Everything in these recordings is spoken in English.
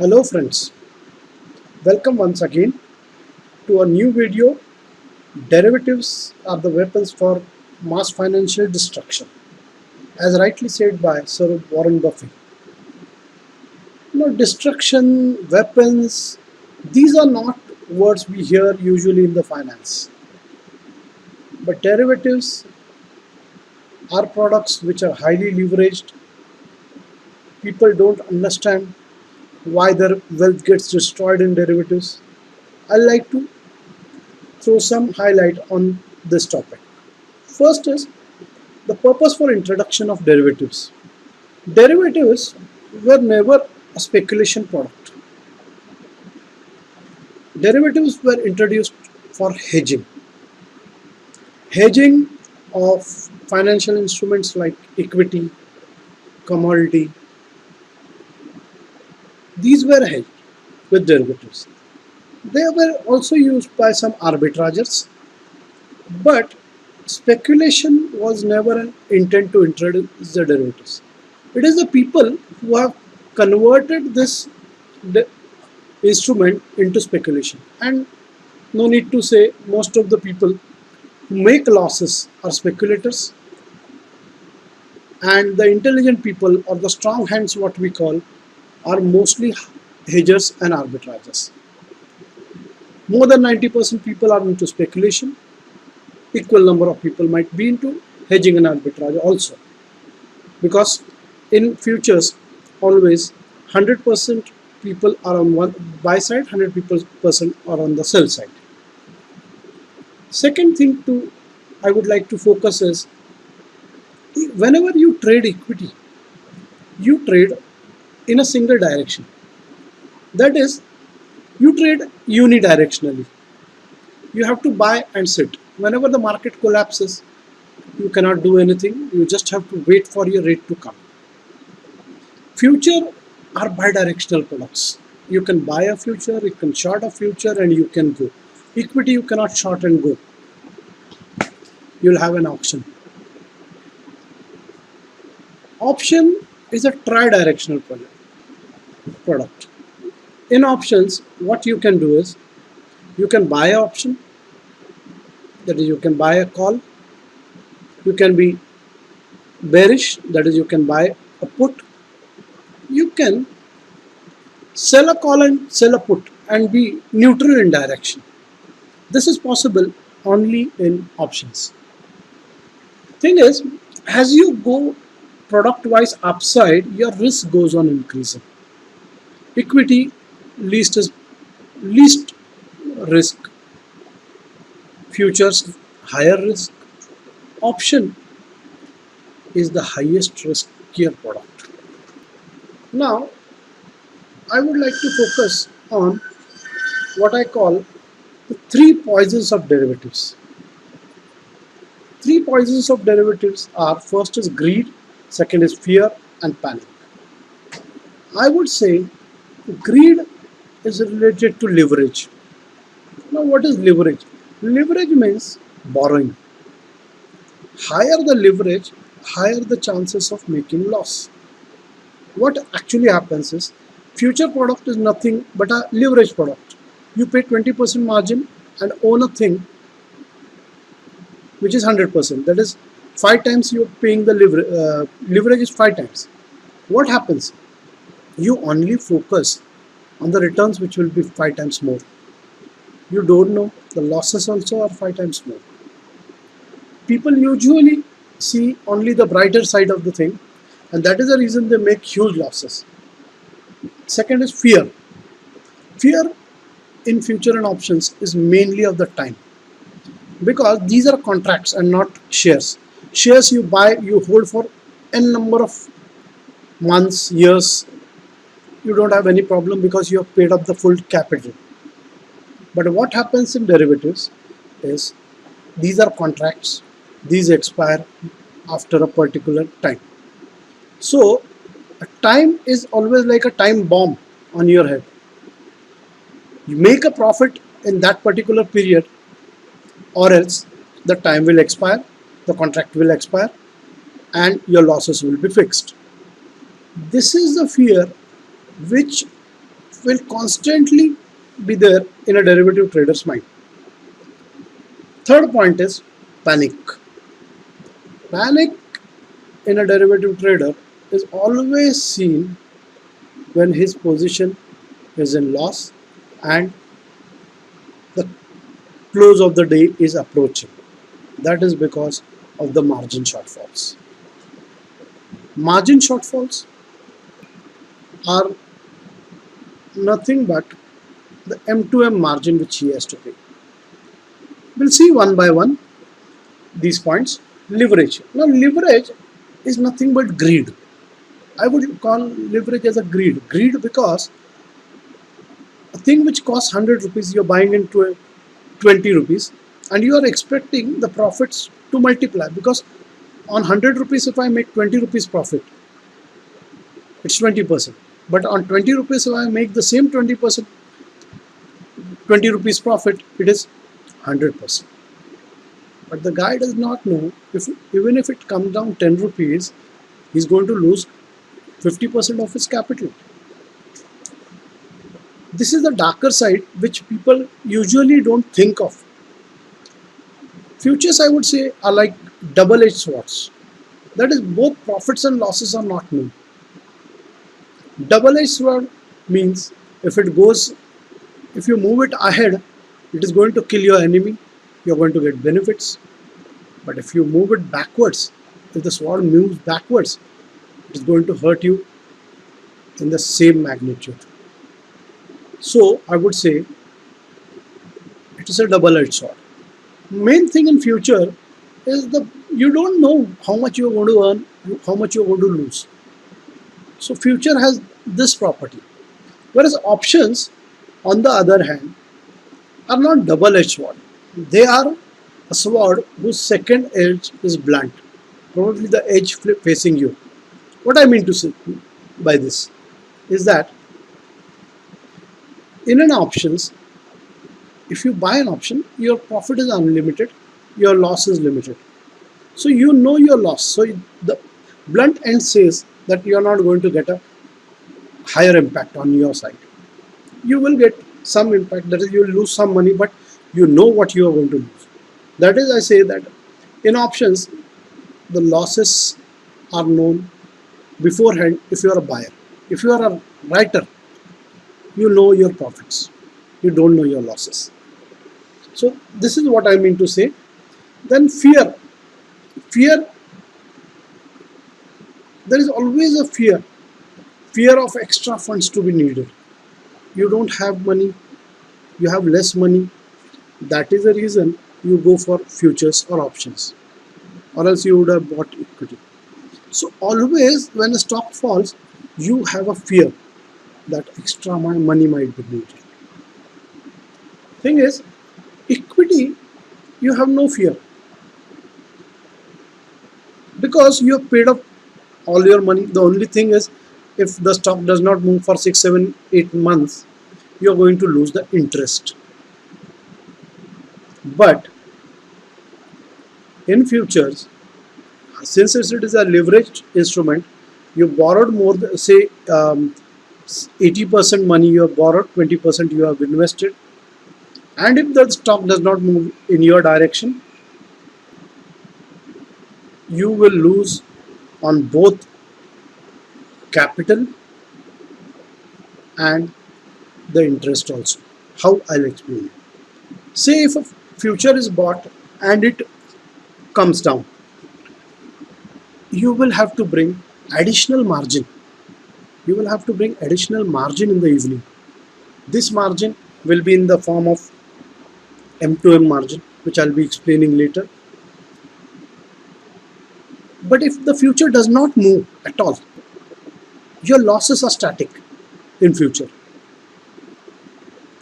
Hello friends, welcome once again to a new video. Derivatives are the weapons for mass financial destruction, as rightly said by Sir Warren Buffett. Destruction, weapons, these are not words we hear usually in the finance. But derivatives are products which are highly leveraged. People don't understand why their wealth gets destroyed in derivatives. I like to throw some highlight on this topic. First is the purpose for introduction of derivatives. Derivatives were never a speculation product. Derivatives were introduced for hedging. Hedging of financial instruments like equity, commodity, these were hedged with derivatives. They were also used by some arbitrageurs, but speculation was never an intent to introduce the derivatives. It is the people who have converted this instrument into speculation. And no need to say, most of the people who make losses are speculators, and the intelligent people, or the strong hands, what we call, are mostly hedgers and arbitrageurs. More than 90% people are into speculation. Equal number of people might be into hedging and arbitrage also, because in futures always 100% people are on one buy side, 100% are on the sell side. Second thing I would like to focus is, whenever you trade equity, you trade in a single direction. That is, you trade unidirectionally. You have to buy and sit. Whenever the market collapses, you cannot do anything. You just have to wait for your rate to come. Future are bidirectional products. You can buy a future, you can short a future, and you can go. Equity you cannot short and go. You'll have an option. Option is a tri-directional product. In options, what you can do is, you can buy an option, that is, you can buy a call. You can be bearish, that is, you can buy a put. You can sell a call and sell a put and be neutral in direction. This is possible only in options. Thing is, as you go product wise upside, your risk goes on increasing. Equity least risk, futures higher risk, option is the highest riskier product. Now I would like to focus on what I call the three poisons of derivatives. Three poisons of derivatives are: first is greed, second is fear, and panic. I would say greed is related to leverage. Now what is leverage? Leverage means borrowing. Higher the leverage, higher the chances of making loss. What actually happens is, future product is nothing but a leverage product. You pay 20% margin and own a thing which is 100%. That is 5 times you are paying the leverage is 5 times. What happens? You only focus on the returns, which will be 5 times more. You don't know the losses also are 5 times more. People usually see only the brighter side of the thing, and that is the reason they make huge losses. Second is fear. Fear in future and options is mainly of the time, because these are contracts and not shares. Shares you buy, you hold for n number of months, years. You don't have any problem because you have paid up the full capital. But what happens in derivatives is, these are contracts, these expire after a particular time. So a time is always like a time bomb on your head. You make a profit in that particular period, or else the time will expire, the contract will expire, and your losses will be fixed. This is the fear which will constantly be there in a derivative trader's mind. Third point is panic. Panic in a derivative trader is always seen when his position is in loss and the close of the day is approaching. That is because of the margin shortfalls. Margin shortfalls are nothing but the M2M margin which he has to pay. We'll see one by one these points. Leverage. Now leverage is nothing but greed. I would call leverage as a greed. Greed because a thing which costs 100 rupees you're buying into 20 rupees and you are expecting the profits to multiply, because on 100 rupees if I make 20 rupees profit, it's 20%. But on 20 rupees if I make the same 20%, 20 rupees profit, it is 100%. But the guy does not know, even if it comes down 10 rupees, he's going to lose 50% of his capital. This is the darker side which people usually don't think of. Futures, I would say, are like double-edged swords. That is, both profits and losses are not known. Double-edged sword means if you move it ahead, it is going to kill your enemy, you're going to get benefits. But if you move it backwards, if the sword moves backwards, it is going to hurt you in the same magnitude. So I would say it is a double-edged sword. Main thing in future is you don't know how much you are going to earn, how much you are going to lose. So future has this property. Whereas options, on the other hand, are not double-edged sword. They are a sword whose second edge is blunt, probably the edge facing you. What I mean to say by this is that in an options, if you buy an option, your profit is unlimited, your loss is limited. So you know your loss. So the blunt end says that you are not going to get a higher impact on your side. You will get some impact, that is, you will lose some money, but you know what you are going to lose. That is, I say that in options, the losses are known beforehand if you are a buyer. If you are a writer, you know your profits. You don't know your losses. So this is what I mean to say. Then fear. Fear, there is always a fear. Fear of extra funds to be needed. You don't have money, you have less money. That is the reason you go for futures or options, or else you would have bought equity. So always when a stock falls, you have a fear that extra money might be needed. Thing is, equity, you have no fear, because you have paid up all your money. The only thing is, if the stock does not move for 6, 7, 8 months, you are going to lose the interest. But in futures, since it is a leveraged instrument, you borrowed more, say 80% money you have borrowed, 20% you have invested, and if the stock does not move in your direction, you will lose on both capital and the interest also. How? I'll explain you. Say if a future is bought and it comes down, you will have to bring additional margin. You will have to bring additional margin in the evening. This margin will be in the form of M2M margin, which I'll be explaining later. But if the future does not move at all, your losses are static in future.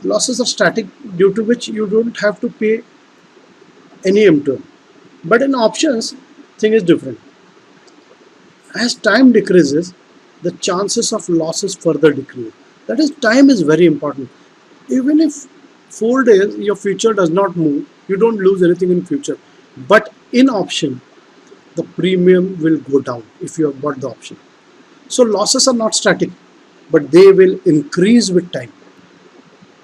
Losses are static, due to which you don't have to pay any M2M. But in options, thing is different. As time decreases, the chances of losses further decrease. That is, time is very important. Even if 4 days your future does not move, you don't lose anything in future. But in option, the premium will go down if you have bought the option. So losses are not static. but they will increase with time.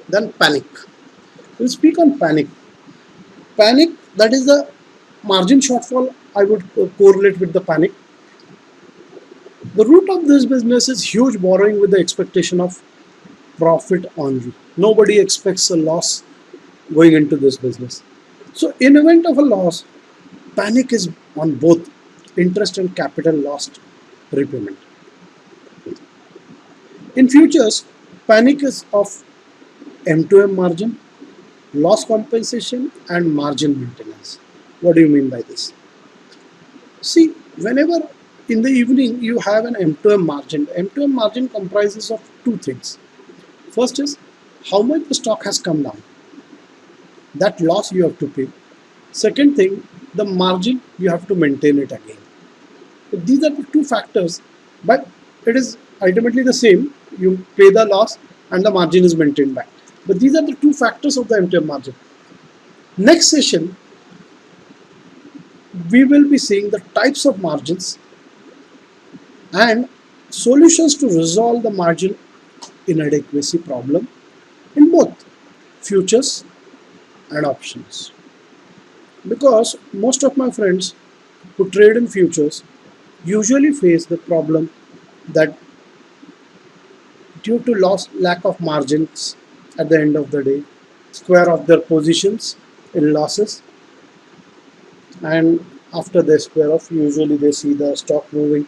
Then panic. We'll speak on panic. Panic, that is the margin shortfall. I would correlate with the panic. The root of this business is huge borrowing with the expectation of profit only. Nobody expects a loss going into this business. So in event of a loss, panic is on both interest and capital lost repayment. In futures, panic is of M2M margin, loss compensation and margin maintenance. What do you mean by this? See, whenever in the evening you have an M2M margin, M2M margin comprises of two things. First is how much the stock has come down. That loss you have to pay. Second thing, the margin you have to maintain it again. These are the two factors, but it is ultimately the same. You pay the loss and the margin is maintained back. But these are the two factors of the MTM margin. Next session, we will be seeing the types of margins and solutions to resolve the margin inadequacy problem in both futures and options. Because most of my friends who trade in futures usually face the problem that due to lack of margins at the end of the day, square off their positions in losses, and after they square off, usually they see the stock moving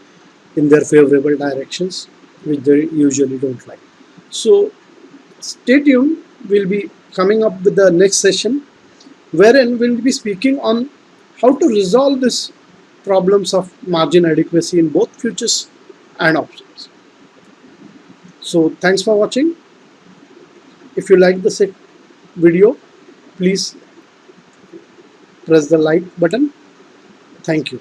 in their favorable directions, which they usually don't like. So stay tuned. We'll be coming up with the next session, wherein we'll be speaking on how to resolve this problems of margin adequacy in both futures and options. So thanks for watching. If you like this video, please press the like button. Thank you.